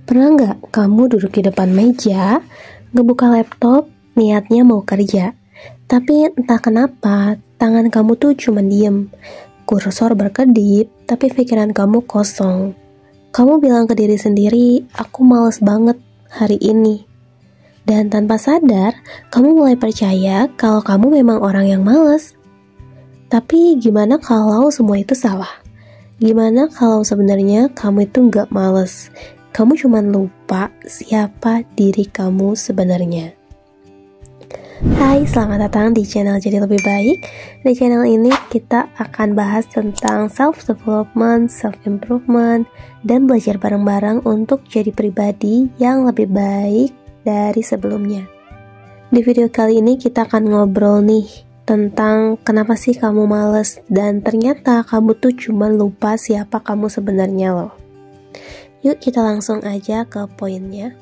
Pernah nggak kamu duduk di depan meja, ngebuka laptop, niatnya mau kerja, tapi entah kenapa tangan kamu tuh cuma diem, kursor berkedip, tapi pikiran kamu kosong. Kamu bilang ke diri sendiri, aku males banget hari ini. Dan tanpa sadar, kamu mulai percaya kalau kamu memang orang yang males. Tapi gimana kalau semua itu salah? Gimana kalau sebenarnya kamu itu nggak males? Kamu cuma lupa siapa diri kamu sebenarnya. Hai, selamat datang di channel Jadi Lebih Baik. Di channel ini kita akan bahas tentang self-development, self-improvement, dan belajar bareng-bareng untuk jadi pribadi yang lebih baik dari sebelumnya. Di video kali ini kita akan ngobrol nih tentang kenapa sih kamu males dan ternyata kamu tuh cuma lupa siapa kamu sebenarnya loh. Yuk kita langsung aja ke poinnya.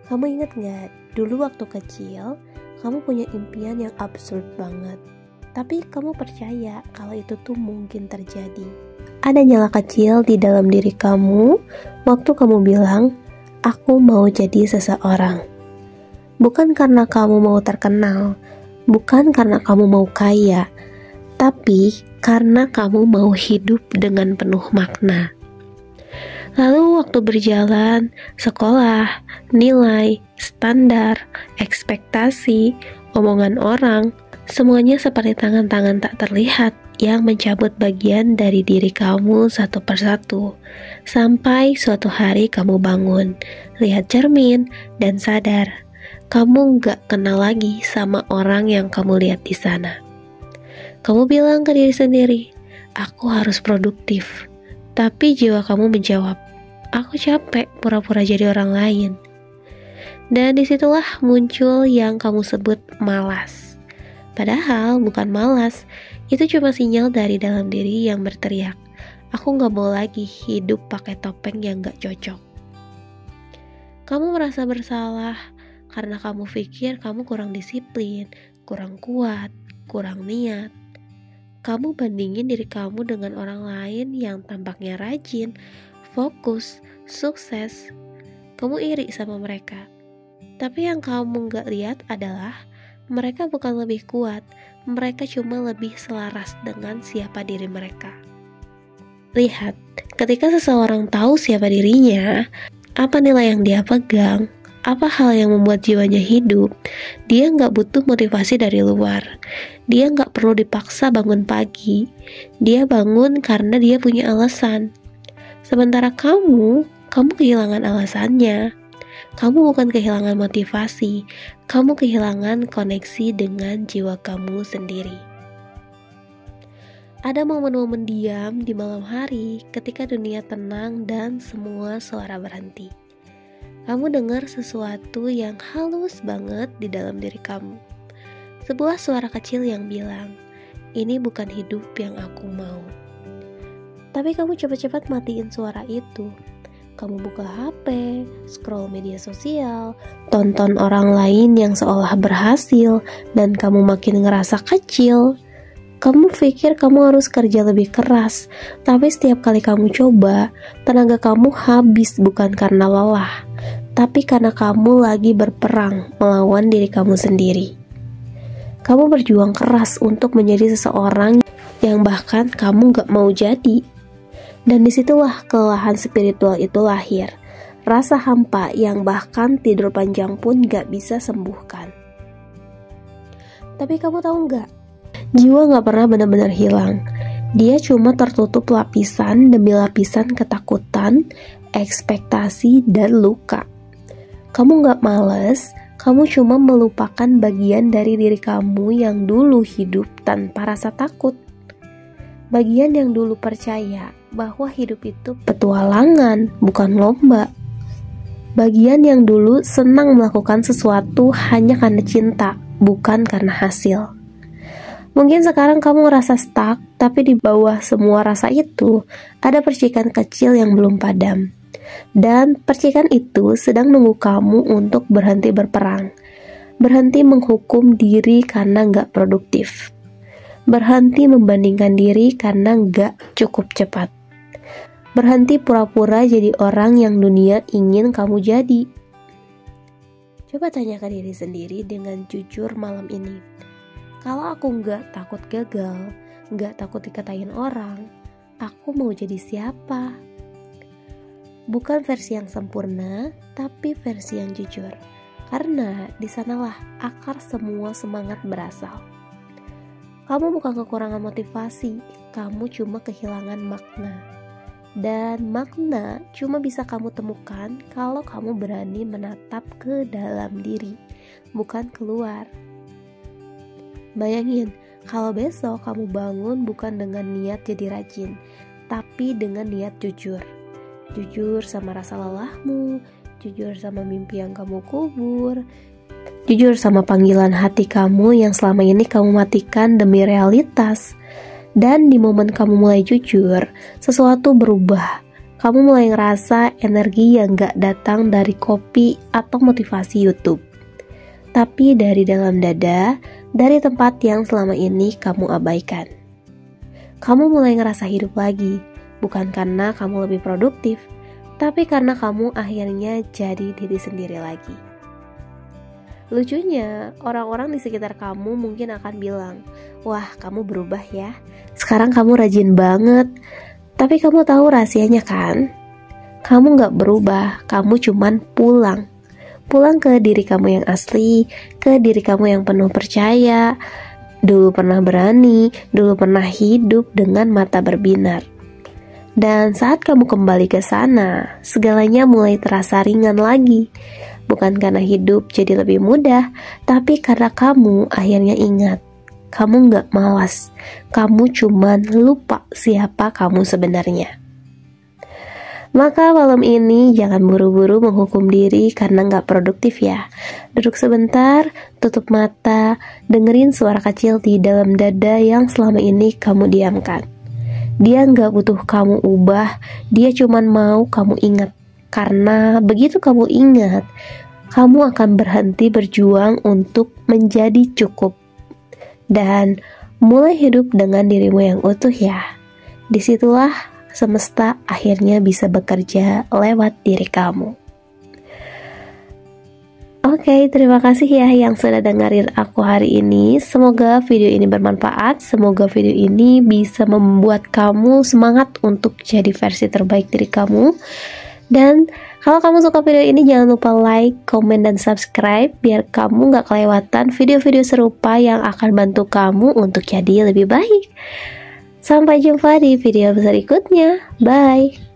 Kamu inget gak, dulu waktu kecil, kamu punya impian yang absurd banget. Tapi kamu percaya kalau itu tuh mungkin terjadi. Ada nyala kecil di dalam diri kamu, waktu kamu bilang, aku mau jadi seseorang. Bukan karena kamu mau terkenal, bukan karena kamu mau kaya, tapi karena kamu mau hidup dengan penuh makna. Lalu waktu berjalan, sekolah, nilai, standar, ekspektasi, omongan orang, semuanya seperti tangan-tangan tak terlihat yang mencabut bagian dari diri kamu satu persatu. Sampai suatu hari kamu bangun, lihat cermin, dan sadar, kamu gak kenal lagi sama orang yang kamu lihat di sana. Kamu bilang ke diri sendiri, aku harus produktif. Tapi jiwa kamu menjawab, aku capek pura-pura jadi orang lain. Dan disitulah muncul yang kamu sebut malas. Padahal bukan malas, itu cuma sinyal dari dalam diri yang berteriak, aku gak mau lagi hidup pakai topeng yang gak cocok. Kamu merasa bersalah karena kamu pikir kamu kurang disiplin, kurang kuat, kurang niat. Kamu bandingin diri kamu dengan orang lain yang tampaknya rajin, fokus, sukses. Kamu iri sama mereka. Tapi yang kamu gak lihat adalah mereka bukan lebih kuat, mereka cuma lebih selaras dengan siapa diri mereka. Lihat, ketika seseorang tahu siapa dirinya, apa nilai yang dia pegang, apa hal yang membuat jiwanya hidup, dia gak butuh motivasi dari luar. Dia gak perlu dipaksa bangun pagi. Dia bangun karena dia punya alasan. Sementara kamu kehilangan alasannya. Kamu bukan kehilangan motivasi, kamu kehilangan koneksi dengan jiwa kamu sendiri. Ada momen-momen diam di malam hari ketika dunia tenang dan semua suara berhenti. Kamu dengar sesuatu yang halus banget di dalam diri kamu. Sebuah suara kecil yang bilang, ini bukan hidup yang aku mau. Tapi kamu cepat-cepat matiin suara itu. Kamu buka HP, scroll media sosial, tonton orang lain yang seolah berhasil, dan kamu makin ngerasa kecil. Kamu pikir kamu harus kerja lebih keras, tapi setiap kali kamu coba, tenaga kamu habis bukan karena lelah, tapi karena kamu lagi berperang melawan diri kamu sendiri. Kamu berjuang keras untuk menjadi seseorang yang bahkan kamu gak mau jadi. Dan disitulah kelelahan spiritual itu lahir. Rasa hampa yang bahkan tidur panjang pun gak bisa sembuhkan. Tapi kamu tahu gak? Jiwa gak pernah benar-benar hilang. Dia cuma tertutup lapisan demi lapisan ketakutan, ekspektasi, dan luka. Kamu gak males, kamu cuma melupakan bagian dari diri kamu yang dulu hidup tanpa rasa takut. Bagian yang dulu percaya bahwa hidup itu petualangan, bukan lomba. Bagian yang dulu senang melakukan sesuatu hanya karena cinta, bukan karena hasil. Mungkin sekarang kamu ngerasa stuck, tapi di bawah semua rasa itu, ada percikan kecil yang belum padam. Dan percikan itu sedang nunggu kamu untuk berhenti berperang. Berhenti menghukum diri karena gak produktif. Berhenti membandingkan diri karena gak cukup cepat. Berhenti pura-pura jadi orang yang dunia ingin kamu jadi. Coba tanyakan diri sendiri dengan jujur malam ini. Kalau aku nggak takut gagal, nggak takut dikatain orang, aku mau jadi siapa? Bukan versi yang sempurna, tapi versi yang jujur. Karena di sanalah akar semua semangat berasal. Kamu bukan kekurangan motivasi, kamu cuma kehilangan makna. Dan makna cuma bisa kamu temukan kalau kamu berani menatap ke dalam diri, bukan keluar. Bayangin, kalau besok kamu bangun bukan dengan niat jadi rajin, tapi dengan niat jujur. Jujur sama rasa lelahmu, jujur sama mimpi yang kamu kubur, jujur sama panggilan hati kamu yang selama ini kamu matikan demi realitas. Dan di momen kamu mulai jujur, sesuatu berubah. Kamu mulai ngerasa energi yang gak datang dari kopi atau motivasi YouTube, tapi dari dalam dada, dari tempat yang selama ini kamu abaikan. Kamu mulai ngerasa hidup lagi, bukan karena kamu lebih produktif, tapi karena kamu akhirnya jadi diri sendiri lagi. Lucunya, orang-orang di sekitar kamu mungkin akan bilang, "Wah, kamu berubah ya. Sekarang kamu rajin banget." Tapi kamu tahu rahasianya kan? Kamu gak berubah, kamu cuman pulang. Pulang ke diri kamu yang asli, ke diri kamu yang penuh percaya. Dulu pernah berani, dulu pernah hidup dengan mata berbinar. Dan saat kamu kembali ke sana, segalanya mulai terasa ringan lagi. Bukan karena hidup jadi lebih mudah, tapi karena kamu akhirnya ingat. Kamu gak malas, kamu cuman lupa siapa kamu sebenarnya. Maka malam ini jangan buru-buru menghukum diri karena gak produktif ya. Duduk sebentar, tutup mata, dengerin suara kecil di dalam dada yang selama ini kamu diamkan. Dia gak butuh kamu ubah, dia cuman mau kamu ingat. Karena begitu kamu ingat, kamu akan berhenti berjuang untuk menjadi cukup. Dan mulai hidup dengan dirimu yang utuh ya. Disitulah semesta akhirnya bisa bekerja lewat diri kamu. Oke, terima kasih ya yang sudah dengerin aku hari ini. Semoga video ini bermanfaat. Semoga video ini bisa membuat kamu semangat untuk jadi versi terbaik diri kamu. Dan kalau kamu suka video ini, jangan lupa like, komen, dan subscribe biar kamu gak kelewatan video-video serupa yang akan bantu kamu untuk jadi lebih baik. Sampai jumpa di video berikutnya. Bye.